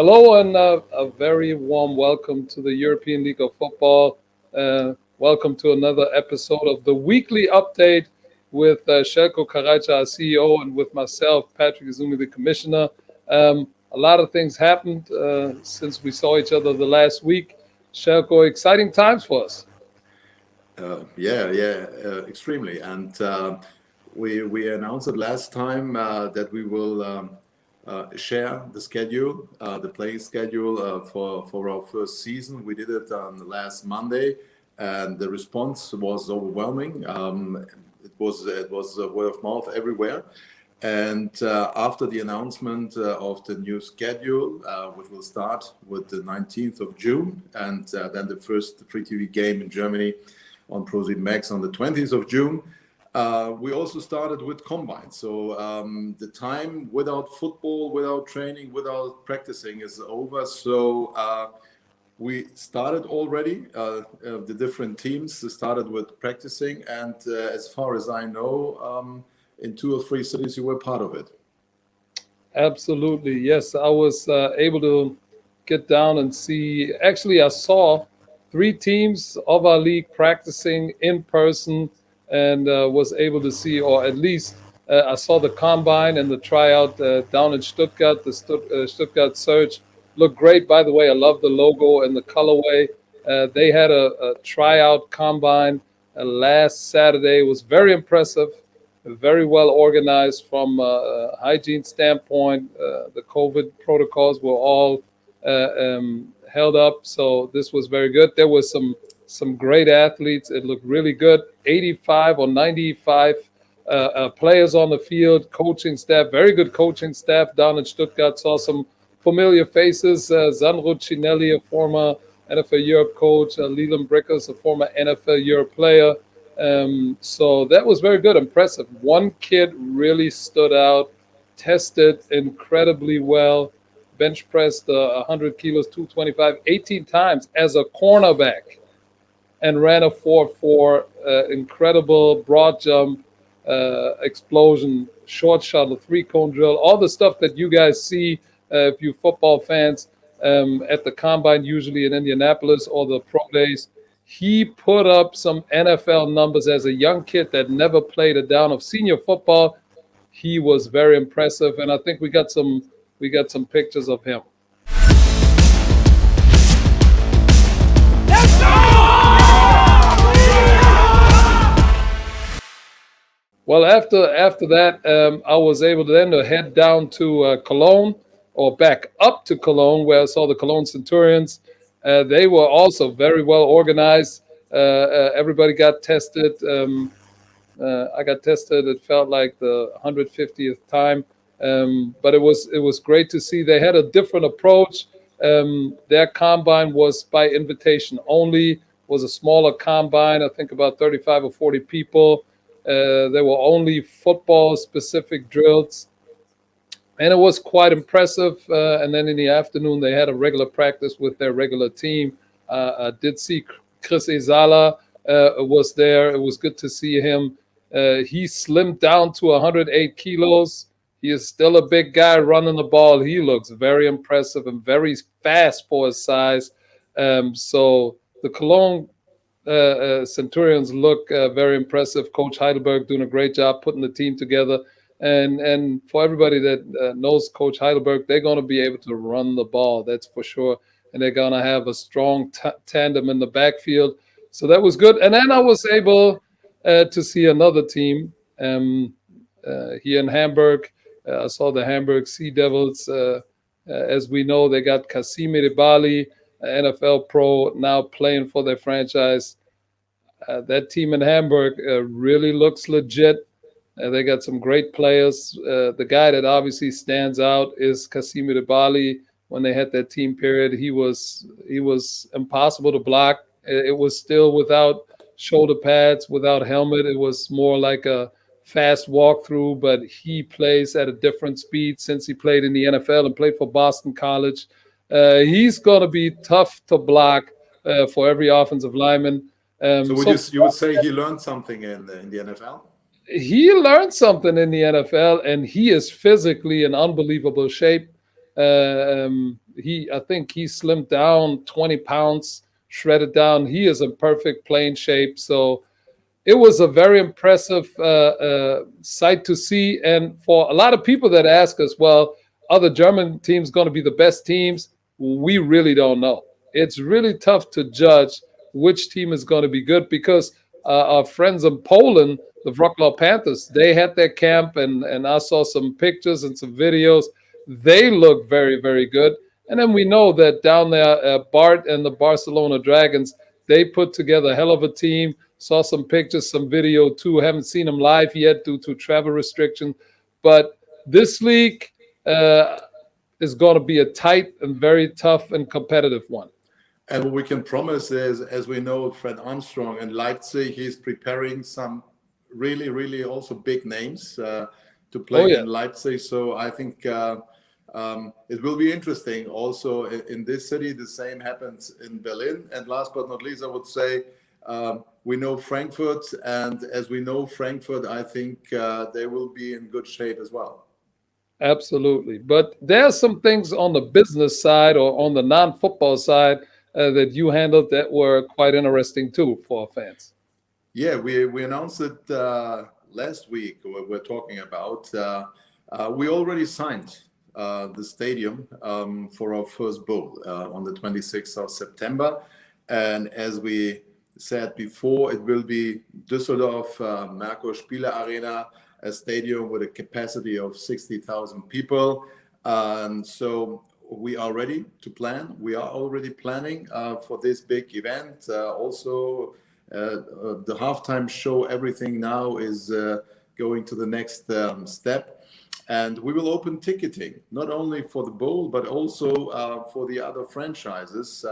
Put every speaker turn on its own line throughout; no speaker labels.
Hello and a very warm welcome to the European League of Football. Welcome to another episode of the weekly update with Shelko Karaca, our CEO, and with myself, Patrick Izumi, the commissioner. A lot of things happened since we saw each other the last week. Shelko, exciting times for us.
Extremely. And we announced it last time that we will share the schedule, the playing schedule for our first season. We did it on last Monday, and the response was overwhelming. It was word of mouth everywhere. And after the announcement of the new schedule, which will start with the 19th of June, and then the first free TV game in Germany on ProSieben Max on the 20th of June, we also started with Combine. So the time without football, without training, without practicing is over. So we started already. The different teams started with practicing. And as far as I know, in 2 or 3 cities, you were part of it.
Absolutely. Yes, I was able to get down and see. Actually, I saw 3 teams of our league practicing in person and was able to see, or at least I saw the combine and the tryout down in Stuttgart. The Stuttgart Surge looked great. By the way, I love the logo and the colorway. They had a tryout combine last Saturday. It was very impressive, very well organized from a hygiene standpoint. The COVID protocols were all held up, so this was very good. There was some great athletes. It looked really good. 85 or 95 players on the field, coaching staff, very good coaching staff down in Stuttgart. Saw some familiar faces. Sandro Cinelli, a former NFL Europe coach, Leland Brickers, a former NFL Europe player. So that was very good, impressive. One kid really stood out, tested incredibly well, bench pressed 100 kilos, 225, 18 times as a cornerback, and ran a 4.4, incredible broad jump, explosion, short shuttle, 3-cone drill, all the stuff that you guys see if you football fans at the combine, usually in Indianapolis, or the pro days. He put up some NFL numbers as a young kid that never played a down of senior football. He was very impressive, and I think we got some pictures of him. Well, after that, I was able to then head down to Cologne, or back up to Cologne, where I saw the Cologne Centurions. They were also very well organized. Everybody got tested. I got tested. It felt like the 150th time, but it was great to see. They had a different approach. Their combine was by invitation only. Was a smaller combine. I think about 35 or 40 people. There were only football-specific drills, and it was quite impressive. And then in the afternoon, they had a regular practice with their regular team. I did see Chris Ezala was there. It was good to see him. He slimmed down to 108 kilos. He is still a big guy running the ball. He looks very impressive and very fast for his size. So the Cologne Centurions look very impressive. Coach Heidelberg doing a great job putting the team together. And for everybody that knows Coach Heidelberg, they're going to be able to run the ball, that's for sure. And they're going to have a strong tandem in the backfield. So that was good. And then I was able to see another team here in Hamburg. I saw the Hamburg Sea Devils. As we know, they got Casimir Ibali, NFL pro, now playing for their franchise. That team in Hamburg really looks legit. They got some great players. The guy that obviously stands out is Casimir Ibali. When they had that team period, he was impossible to block. It was still without shoulder pads, without helmet. It was more like a fast walkthrough, but he plays at a different speed since he played in the NFL and played for Boston College. He's going to be tough to block for every offensive lineman.
You would say he learned something in the NFL?
He learned something in the NFL, and he is physically in unbelievable shape. I think he slimmed down 20 pounds, shredded down. He is in perfect playing shape. So it was a very impressive sight to see. And for a lot of people that ask us, well, are the German teams going to be the best teams? We really don't know. It's really tough to judge which team is going to be good because our friends in Poland, the Wrocław Panthers, they had their camp, and I saw some pictures and some videos. They look very, very good. And then we know that down there, Bart and the Barcelona Dragons, they put together a hell of a team. Saw some pictures, some video too. Haven't seen them live yet due to travel restrictions. But this league uh, is going to be a tight and very tough and competitive one.
And what we can promise is, as we know, Fred Armstrong in Leipzig, he's preparing some really, really also big names to
Oh,
play
yeah.
in Leipzig. So I think it will be interesting also in this city. The same happens in Berlin. And last but not least, I would say we know Frankfurt. And as we know Frankfurt, I think they will be in good shape as well.
Absolutely. But there are some things on the business side or on the non football side that you handled that were quite interesting too for fans.
Yeah, we announced it last week. We're talking about. We already signed the stadium for our first bowl on the 26th of September, and as we said before, it will be Düsseldorf Merkur Spiele Arena, a stadium with a capacity of 60,000 people. And so we are ready to plan. We are already planning for this big event. Also, the halftime show, everything now is going to the next step. And we will open ticketing, not only for the bowl, but also for the other franchises.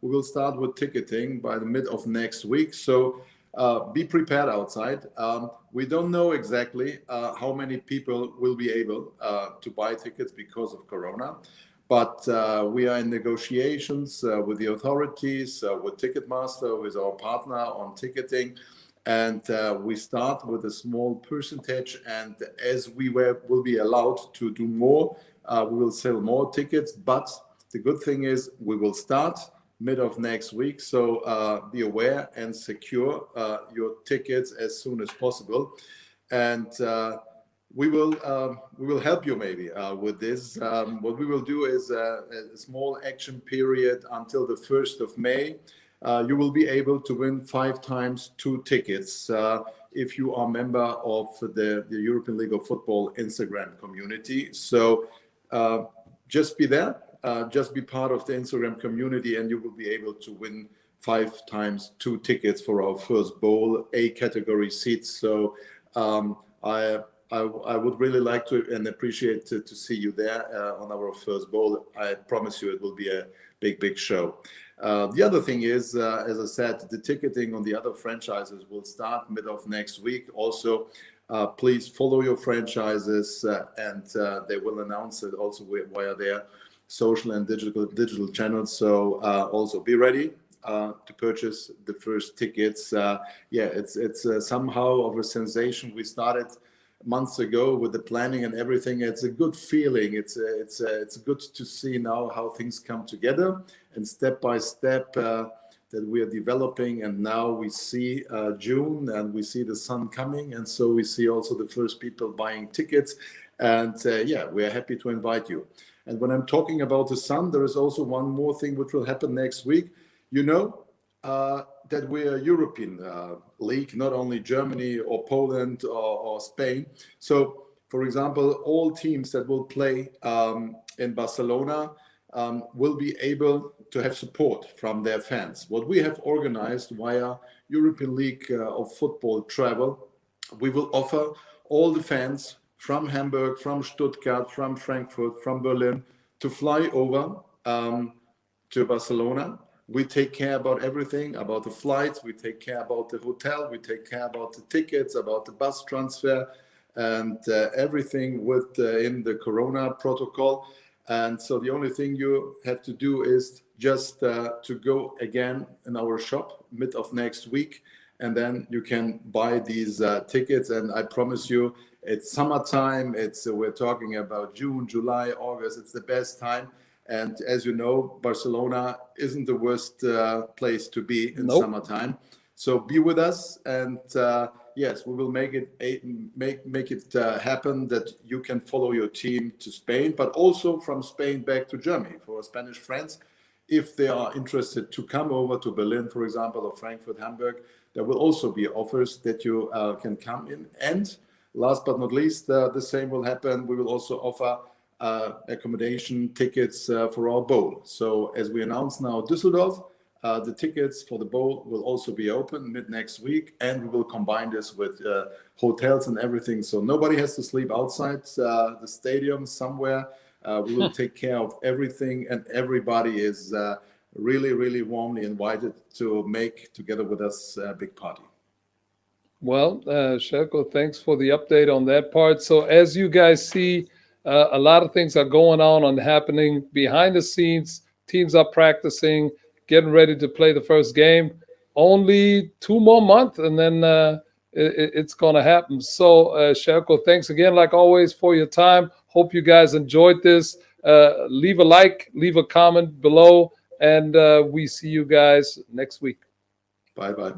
We will start with ticketing by the mid of next week. So be prepared outside. We don't know exactly how many people will be able to buy tickets because of Corona. But we are in negotiations with the authorities, with Ticketmaster, with our partner on ticketing. And we start with a small percentage. And as will be allowed to do more, we will sell more tickets. But the good thing is we will start mid of next week. So be aware and secure your tickets as soon as possible. And we will help you maybe with this. What we will do is a small action period until the 1st of May. You will be able to win 5 times 2 tickets if you are a member of the European League of Football Instagram community. So just be there, just be part of the Instagram community, and you will be able to win 5 times 2 tickets for our first bowl, A category seats. So I would really like to and appreciate to see you there on our first bowl. I promise you it will be a big show. The other thing is, as I said, the ticketing on the other franchises will start mid of next week. Also, please follow your franchises and they will announce it also via their social and digital channels. So also be ready to purchase the first tickets. It's somehow of a sensation. We started months ago with the planning and everything. It's a good feeling. It's good to see now how things come together and step by step that we are developing. And now we see June and we see the sun coming, and so we see also the first people buying tickets. And we are happy to invite you. And when I'm talking about the sun, there is also one more thing which will happen next week. You know that we're a European league, not only Germany or Poland or Spain. So, for example, all teams that will play in Barcelona will be able to have support from their fans. What we have organized via European League of Football Travel, we will offer all the fans from Hamburg, from Stuttgart, from Frankfurt, from Berlin to fly over to Barcelona. We take care about everything, about the flights, we take care about the hotel, we take care about the tickets, about the bus transfer, and everything within the Corona protocol. And so the only thing you have to do is just to go again in our shop mid of next week, and then you can buy these tickets. And I promise you, It's summertime. It's we're talking about June, July, August. It's the best time. And as you know, Barcelona isn't the worst place to be in
Nope.
summertime. So be with us, and yes, we will make it happen that you can follow your team to Spain, but also from Spain back to Germany for our Spanish friends. If they are interested to come over to Berlin, for example, or Frankfurt, Hamburg, there will also be offers that you can come in. And last but not least, the same will happen. We will also offer accommodation tickets for our bowl. So as we announced now, Düsseldorf, the tickets for the bowl will also be open mid next week, and we will combine this with hotels and everything. So nobody has to sleep outside the stadium somewhere. We will take care of everything, and everybody is really, really warmly invited to make together with us a big party.
Well, Sherko, thanks for the update on that part. So, as you guys see, a lot of things are going on happening behind the scenes. Teams are practicing, getting ready to play the first game. Only 2 more months, and then it's going to happen. So, Sherko, thanks again, like always, for your time. Hope you guys enjoyed this. Leave a like, leave a comment below, and we see you guys next week.
Bye bye.